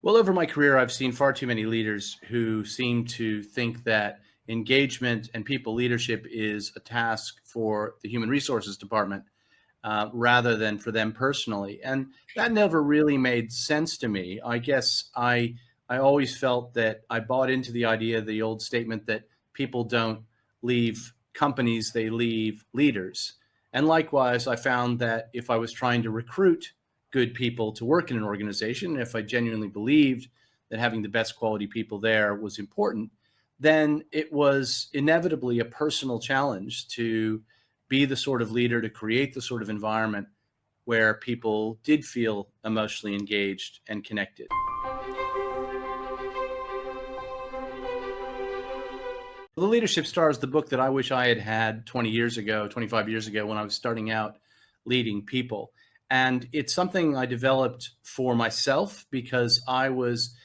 Well, over my career, I've seen far too many leaders who seem to think that engagement and people leadership is a task for the human resources department rather than for them personally. And that never really made sense to me. I guess I always felt that I bought into the idea, the old statement that people don't leave companies, they leave leaders. And likewise, I found that if I was trying to recruit good people to work in an organization, if I genuinely believed that having the best quality people there was important, then it was inevitably a personal challenge to be the sort of leader to create the sort of environment where people did feel emotionally engaged and connected. The Leadership Star is the book that I wish I had had 20 years ago, 25 years ago, when I was starting out leading people. And it's something I developed for myself because I was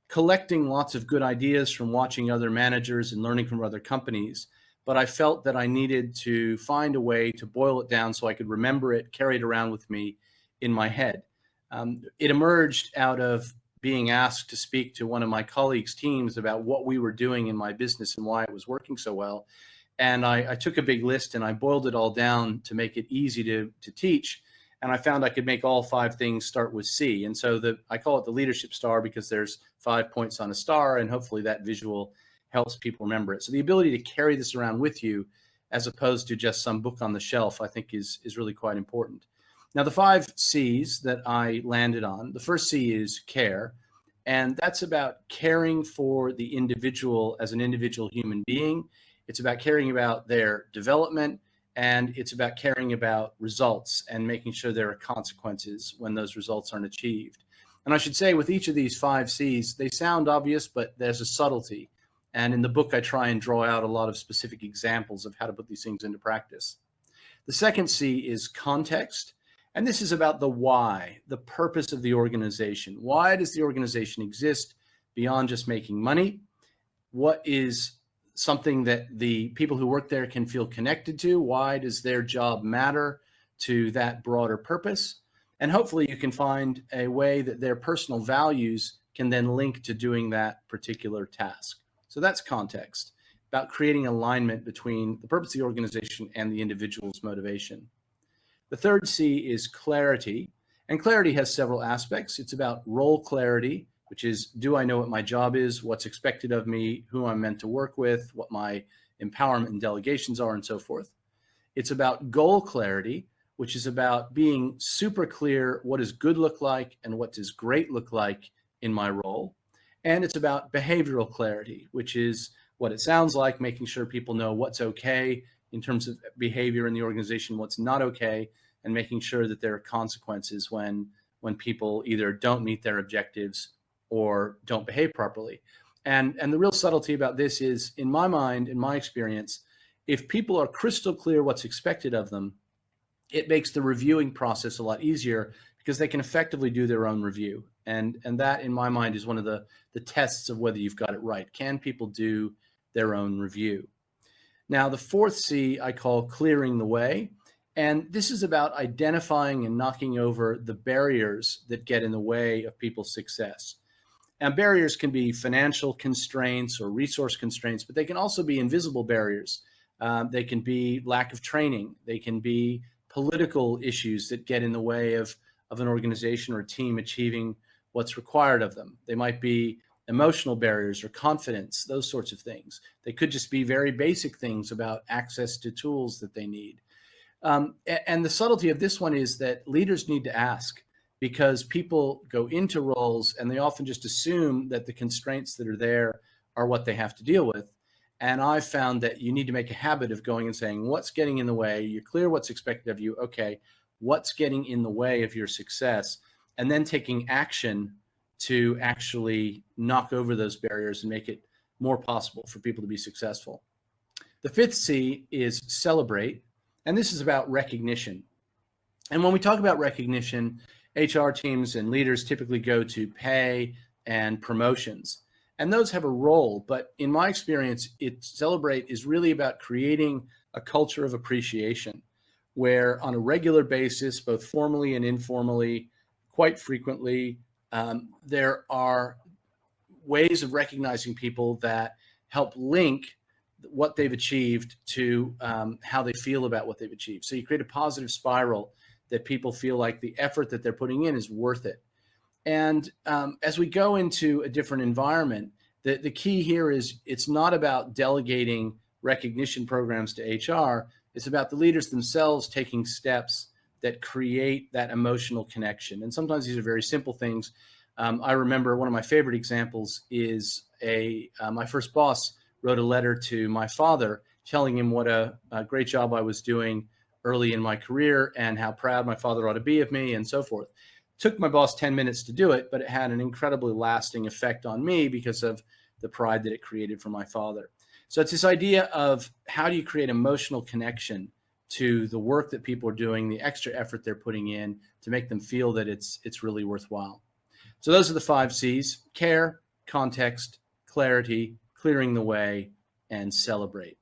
collecting lots of good ideas from watching other managers and learning from other companies. But I felt that I needed to find a way to boil it down so I could remember it, carry it around with me in my head. It emerged out of being asked to speak to one of my colleagues' teams about what we were doing in my business and why it was working so well. And I took a big list and I boiled it all down to make it easy to teach. And I found I could make all 5 things start with C. And so I call it the Leadership Star because there's 5 points on a star, and hopefully that visual helps people remember it. So the ability to carry this around with you as opposed to just some book on the shelf, I think is really quite important. Now, the 5 C's that I landed on, the first C is care. And that's about caring for the individual as an individual human being. It's about caring about their development, and it's about caring about results and making sure there are consequences when those results aren't achieved. And I should say with each of these 5 C's, they sound obvious, but there's a subtlety. And in the book, I try and draw out a lot of specific examples of how to put these things into practice. The second C is context. And this is about the why, the purpose of the organization. Why does the organization exist beyond just making money? What is something that the people who work there can feel connected to? Why does their job matter to that broader purpose? And hopefully you can find a way that their personal values can then link to doing that particular task. So that's context, about creating alignment between the purpose of the organization and the individual's motivation. The third C is clarity, and clarity has several aspects. It's about role clarity, which is, do I know what my job is, what's expected of me, who I'm meant to work with, what my empowerment and delegations are, and so forth. It's about goal clarity, which is about being super clear what does good look like and what does great look like in my role. And it's about behavioral clarity, which is what it sounds like, making sure people know what's okay in terms of behavior in the organization, what's not okay, and making sure that there are consequences when people either don't meet their objectives or don't behave properly. And the real subtlety about this is, in my mind, in my experience, if people are crystal clear what's expected of them, it makes the reviewing process a lot easier because they can effectively do their own review. And that, in my mind, is one of the tests of whether you've got it right. Can people do their own review? Now, the fourth C I call clearing the way. And this is about identifying and knocking over the barriers that get in the way of people's success. And barriers can be financial constraints or resource constraints, but they can also be invisible barriers. They can be lack of training. They can be political issues that get in the way of an organization or a team achieving what's required of them. They might be emotional barriers or confidence, those sorts of things. They could just be very basic things about access to tools that they need. And the subtlety of this one is that leaders need to ask, because people go into roles and they often just assume that the constraints that are there are what they have to deal with. And I've found that you need to make a habit of going and saying, what's getting in the way? You're clear what's expected of you. Okay, what's getting in the way of your success? And then taking action to actually knock over those barriers and make it more possible for people to be successful. The fifth C is celebrate. And this is about recognition. And when we talk about recognition, HR teams and leaders typically go to pay and promotions. And those have a role, but in my experience, celebrate is really about creating a culture of appreciation where on a regular basis, both formally and informally, quite frequently, There are ways of recognizing people that help link what they've achieved to how they feel about what they've achieved. So you create a positive spiral that people feel like the effort that they're putting in is worth it. And as we go into a different environment, the key here is it's not about delegating recognition programs to HR. It's about the leaders themselves taking steps that create that emotional connection. And sometimes these are very simple things. I remember one of my favorite examples is my first boss wrote a letter to my father telling him what a great job I was doing early in my career and how proud my father ought to be of me and so forth. Took my boss 10 minutes to do it, but it had an incredibly lasting effect on me because of the pride that it created for my father. So it's this idea of how do you create emotional connection to the work that people are doing, the extra effort they're putting in to make them feel that it's really worthwhile. So those are the 5 C's: care, context, clarity, clearing the way, and celebrate.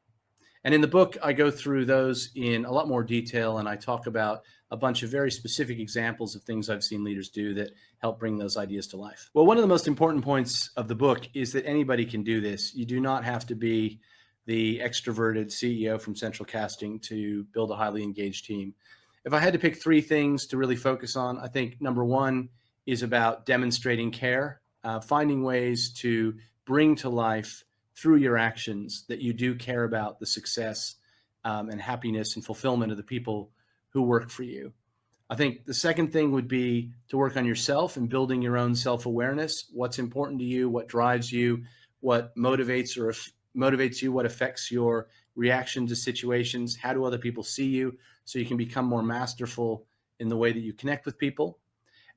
And in the book, I go through those in a lot more detail, and I talk about a bunch of very specific examples of things I've seen leaders do that help bring those ideas to life. Well, one of the most important points of the book is that anybody can do this. You do not have to be the extroverted CEO from Central Casting to build a highly engaged team. If I had to pick 3 things to really focus on, I think number 1 is about demonstrating care, finding ways to bring to life through your actions that you do care about the success and happiness and fulfillment of the people who work for you. I think the second thing would be to work on yourself and building your own self-awareness. What's important to you, what drives you, what motivates you, what affects your reaction to situations, how do other people see you, so you can become more masterful in the way that you connect with people.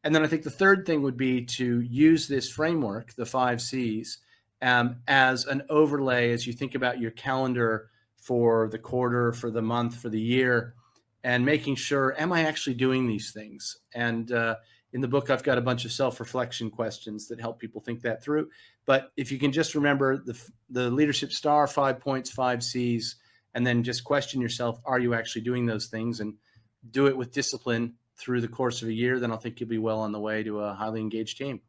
And then I think the third thing would be to use this framework, the 5 C's, as an overlay as you think about your calendar for the quarter, for the month, for the year, and making sure, am I actually doing these things? And in the book, I've got a bunch of self-reflection questions that help people think that through. But if you can just remember the leadership star, 5 points, 5 C's, and then just question yourself, are you actually doing those things? And do it with discipline through the course of a year, then I think you'll be well on the way to a highly engaged team.